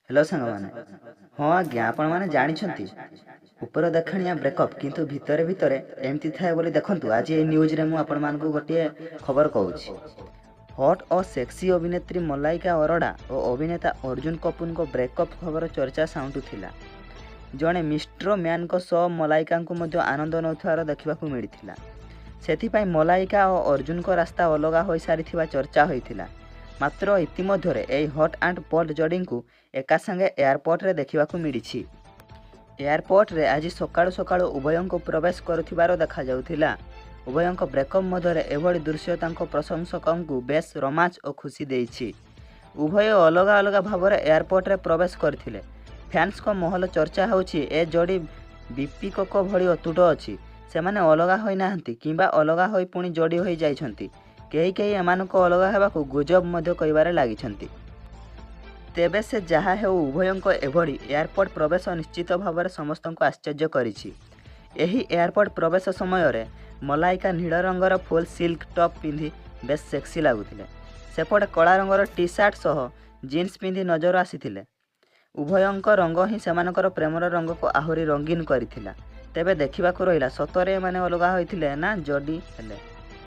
Hello सांगमाने। हाँ आज्ञा आपण मैंने जानी ऊपर देखाणिया ब्रेकअप किंतु भितरे भितरे एमती थाए बोली देखंतु। आज ये न्यूज रे मु आपण मानकु गोटे खबर कहूछि। हॉट और सेक्सी अभिनेत्री मलाइका अरोड़ा और अभिनेता अर्जुन कपूर को ब्रेकअप खबर चर्चा साउंटुथिला। जड़े मिस्ट्रो मैन को सह मलाइका को मध्य आनंद नौथार देखा मिलता। से मलाइका और अर्जुन को रास्ता अलग हो सारी चर्चा होता। मात्र इतिमध्य यही हट एंड बोल्ड जोड़ी को एका संगे एयरपोर्ट रे देखा मिली। एयरपोर्ट रे आज सकाळु सकाळु उभयों को प्रवेश करुथिबार देखा जाउथिला। उभयों ब्रेकअप मध्य एभली दृश्य तांको प्रशंसकों को बेस रोमांच और खुशी देइछि। उभय अलग अलग भाव में एयरपोर्ट रे प्रवेश करथिले। फैंस को महल चर्चा होछि ए जोड़ी बीपी कोको भली अतुट अछि। सेमाने अलग होई नाहंती किंबा अलग होई पुणी जोड़ी होई जाइछंती। केही केही एमानको अलग हेबाकू गुजब मध्य कहिबारे लागिछंती। तेबे से जहा हेउ उभयंको एभली एयरपोर्ट प्रवेश निश्चित भाव में समस्त को आश्चर्य करिछि। एही एयरपोर्ट प्रवेश समय रे मलाइका नील रंगर फुल सिल्क टॉप पिंधि बेस सेक्सी लगुथिले। सेपटे कला रंगर टी शार्ट सह जीन्स पिंधि नजर आसीथिले। उभयंक रंग ही सेमानकर प्रेमर रंग को आहुरी रंगीन करिथिला। तेबे देखिबाकू रहिला सतरे माने अलगा होइथिले ना जोड़ी हेले।